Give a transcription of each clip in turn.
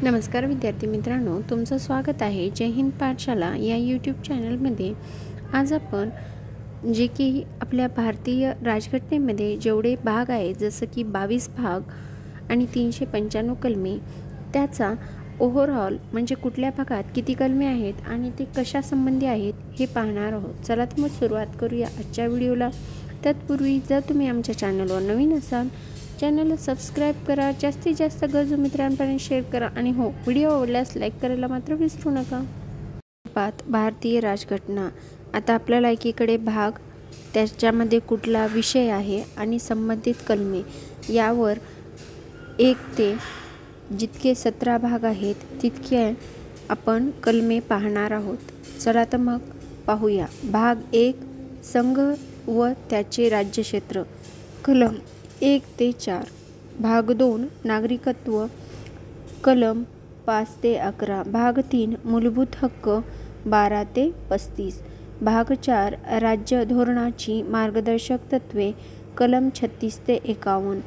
नमस्कार विद्यार्थी मित्रांनो, तुमचं स्वागत आहे जय हिंद पाठशाला या यूट्यूब चॅनलमध्ये। आज आपण जे की आपल्या भारतीय राज्यघटनेमध्ये जेवढे भाग आहेत, जसं की 22 भाग आणि 395 कलमे, त्याचा ओव्हरऑल म्हणजे कुठल्या भागात किती कलमे आहेत आणि ते कशासंबंधी आहेत हे पाहणार आहोत। चला तर मग सुरुवात करूया आजच्या व्हिडिओला। तत्पूर्वी जर तुम्ही आमच्या चॅनलवर नवीन असाल, चॅनलला सबस्क्राईब करा, जास्तीत जास्त गरजू मित्रांपर्यंत शेअर करा आणि हो, व्हिडिओ आवडल्यास लाईक करायला मात्र विसरू नका। भारतीय राज्यघटना। आता आपल्याला एकीकडे भाग, त्याच्यामध्ये कुठला विषय आहे आणि संबंधित कलमे, यावर 1 ते जितके 17 भाग आहेत तितके आपण कलमे पाहणार आहोत। चला तर मग पाहूया। भाग 1, संघ व त्याचे राज्यक्षेत्र, कलम 1 ते 4। भाग 2, नागरिकत्व, कलम 5 ते 11। भाग 3, मूलभूत हक्क, 12 ते 35। भाग 4, राज्य धोरणाची मार्गदर्शक तत्त्वे, कलम 36 ते 51।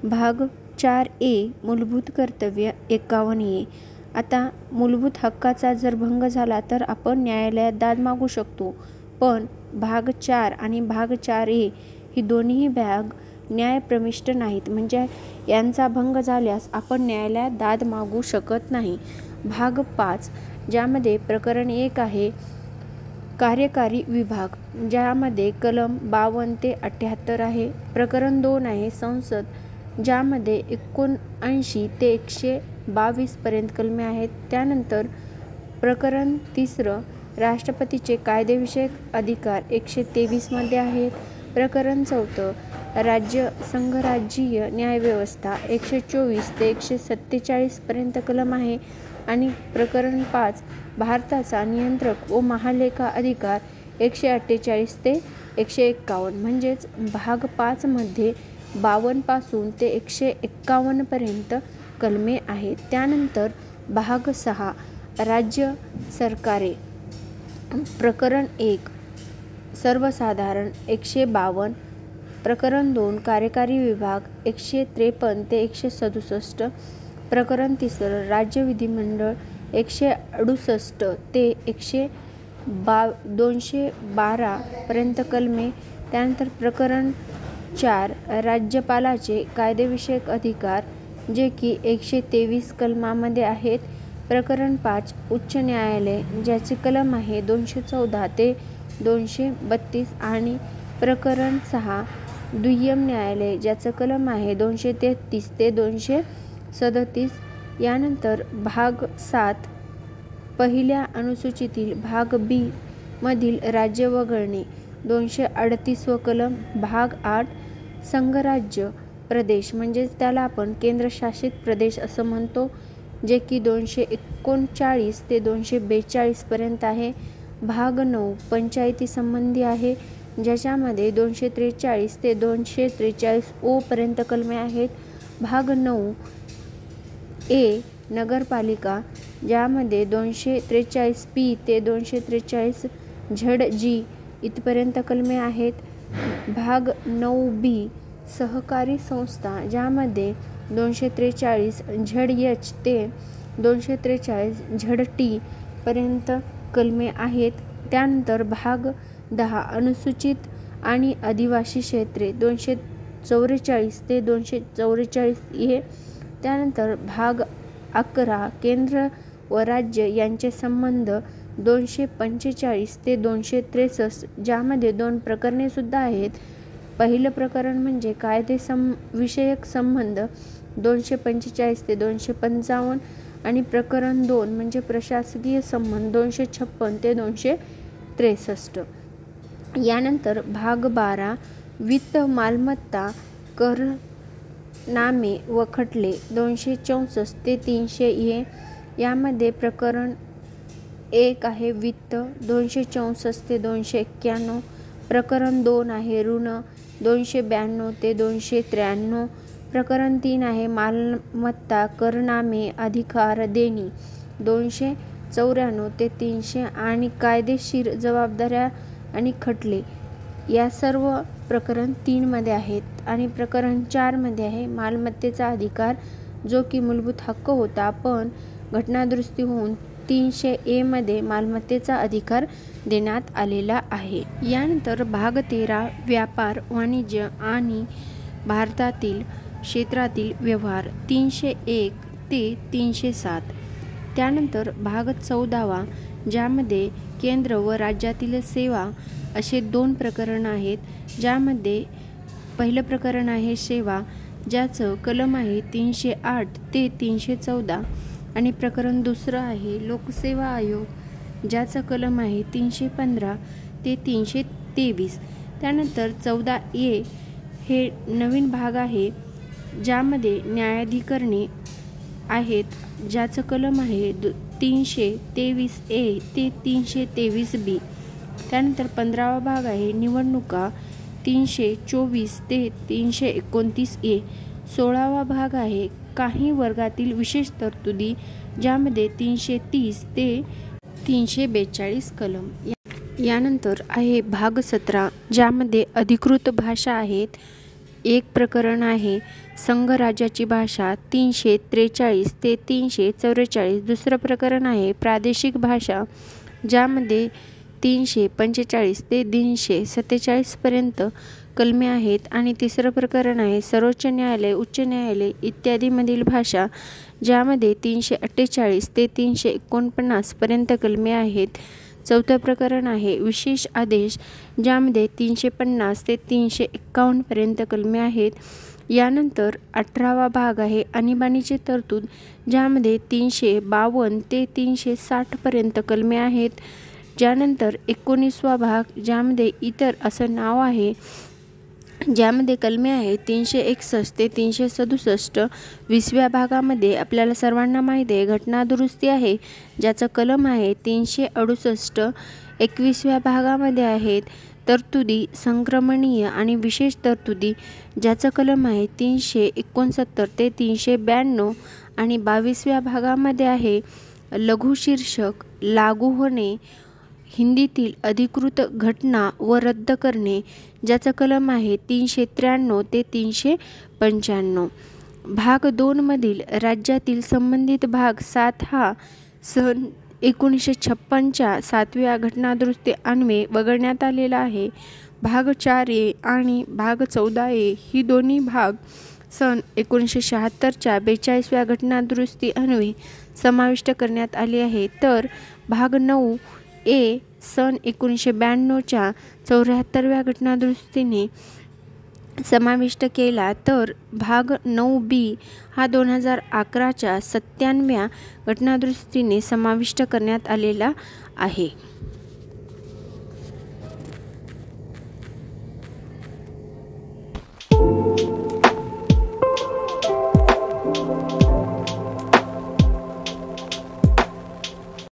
भाग 4A, मूलभूत कर्तव्य, 51A। आता मूलभूत हक्काचा जर भंग झाला तर आपण न्यायालयात दाद मागू शकतो, पण भाग 4 आणि भाग 4A ही दोन्ही भाग न्यायप्रविष्ट नाहीत, म्हणजे यांचा भंग झाल्यास आपण न्यायालयात दाद मागू शकत नाही। भाग 5, ज्यामध्ये प्रकरण 1 आहे कार्यकारी विभाग, ज्यामध्ये कलम 52 ते 78 आहे। प्रकरण 2 आहे संसद, ज्यामध्ये 79 ते 122 पर्यंत कलमे आहेत। त्यानंतर प्रकरण 3 राष्ट्रपतीचे कायदेविषयक अधिकार 123 मध्ये आहेत। प्रकरण 4 राज्य संघराज्यीय न्यायव्यवस्था 124 ते 147 पर्यंत कलम आहे आणि प्रकरण 5 भारताचा नियंत्रक व महालेखा अधिकार 148 ते 151, म्हणजेच भाग 5 मध्ये 52 पासून ते 151 पर्यंत कलमे आहेत। त्यानंतर भाग 6 राज्य सरकारे, प्रकरण 1 सर्वसाधारण 152। प्रकरण 2 कार्यकारी विभाग 153 ते 167। प्रकरण 3 राज्य विधिमंडळ 168 ते 212 पर्यंत कलमे। त्यानंतर प्रकरण 4 राज्यपालाचे कायदेविषयक अधिकार, जे की 123 कलमामध्ये आहेत। प्रकरण 5 उच्च न्यायालय, ज्याचे कलम आहे 214 ते 232 आणि प्रकरण 6 दुय्यम न्यायालय, ज्याचं कलम आहे 233 ते 237। यानंतर भाग 7 पहिल्या अनुसूचीतील भाग B मधील राज्य वगळणे 238 व कलम। भाग 8 संघराज्य प्रदेश, म्हणजेच त्याला आपण केंद्रशासित प्रदेश असं म्हणतो, जे की 239 ते 242 पर्यंत आहे। भाग 9 पंचायती संबंधी आहे, ज्याच्यामध्ये 243 ते 243 ओ पर्यंत कलमे आहेत। भाग 9A नगरपालिका, ज्यामध्ये 243 पी ते 243 झड-जी इथपर्यंत कलमे आहेत। भाग 9B सहकारी संस्था, ज्यामध्ये 243 झड-एच ते 243 झड-टी पर्यंत कलमे आहेत। त्यानंतर भाग 10 अनुसूचित आणि आदिवासी क्षेत्रे 244 ते 244A। त्यानंतर भाग 11 केंद्र व राज्य यांचे संबंध 245 ते 263, ज्यामध्ये 2 प्रकरणे सुद्धा आहेत। पहिलं प्रकरण म्हणजे कायदे विषयक संबंध 245 ते 255 आणि प्रकरण 2 म्हणजे प्रशासकीय संबंध 256 ते 263। यानंतर भाग 12 वित्त मालमत्ता करनामे व खटले 264 ते 300A। यामध्ये प्रकरण 1 आहे वित्त 264 ते 291। प्रकरण 2 आहे ऋण 292 ते 293। प्रकरण 3 आहे मालमत्ता करनामे अधिकार देणी 294 ते 300 आणि कायदेशीर जबाबदाऱ्या आणि खटले, या सर्व प्रकरण 3 मध्ये आहेत। आणि प्रकरण 4 मध्ये आहे मालमत्तेचा अधिकार, जो की मूलभूत हक्क होता, पण घटनादुरुस्ती होऊन 300A मध्ये मालमत्तेचा अधिकार देण्यात आलेला आहे. यानंतर भाग 13 व्यापार वाणिज्य आणि भारतातील क्षेत्रातील व्यवहार 301 ते 307. त्यानंतर भाग 14 ज्यामध्ये केंद्र व राज्यातील सेवा असे 2 प्रकरण आहेत. ज्यामध्ये पहिलं प्रकरण आहे सेवा, ज्याचं कलम आहे 308 ते 314 आणि प्रकरण दुसरं आहे लोकसेवा आयोग, ज्याचा कलम आहे 315 ते 323. त्यानंतर 14A हे नवीन भाग आहे, ज्यामध्ये न्यायाधिकरणे आहेत, ज्याचं कलम आहे 323A ते 323B. त्यानंतर 15वा भाग आहे निवडणुका 324 ते 329A. 16वा भाग आहे काही वर्गातील विशेष तरतुदी, ज्यामध्ये 330 ते 342 कलम. यानंतर आहे भाग 17 ज्यामध्ये अधिकृत भाषा आहेत. एक प्रकरण आहे संघराज्याची भाषा 343 ते 344. दुसरं प्रकरण आहे प्रादेशिक भाषा, ज्यामध्ये 345 ते 347 पर्यंत कलमे आहेत. आणि तिसरं प्रकरण आहे सर्वोच्च न्यायालय, उच्च न्यायालय इत्यादीमधील भाषा, ज्यामध्ये 348 ते 349 पर्यंत कलमे आहेत. चौथं प्रकरण आहे विशेष आदेश, ज्यामध्ये 350 ते 351 पर्यंत कलमे आहेत. यानंतर 18वा भाग आहे आणीबाणीची तरतूद, ज्यामध्ये 352 ते 360 पर्यंत कलमे आहेत. ज्यानंतर 19वा भाग ज्यामध्ये इतर असं नाव आहे, ज्यामध्ये कलमे आहे 361 ते 367. 20व्या भागामध्ये आपल्याला सर्वांना माहिती आहे घटनादुरुस्ती आहे, ज्याचं कलम आहे 368. 21व्या भागामध्ये आहेत तरतुदी संक्रमणीय आणि विशेष तरतुदी, ज्याचं कलम आहे 369 ते 392. आणि 22व्या भागामध्ये आहे लघु शीर्षक लागू होणे, हिंदीतील अधिकृत घटना व रद्द करणे, ज्याचं कलम आहे 393 ते 395. भाग 2 मधील राज्यातील संबंधित भाग 7 हा सन 1956च्या 7व्या घटनादुरुस्ती अन्वये वगळण्यात आलेला आहे. भाग 4A आणि भाग 14A ही दोन्ही भाग सन 1976च्या 42व्या घटनादुरुस्ती अन्वये समाविष्ट करण्यात आले आहे. तर भाग 9A सन 1992च्या 74व्या घटनादुरुस्तीने समाविष्ट केला. तर भाग 9B हा 2011च्या 97व्या घटनादुरुस्तीने समाविष्ट करण्यात आलेला आहे.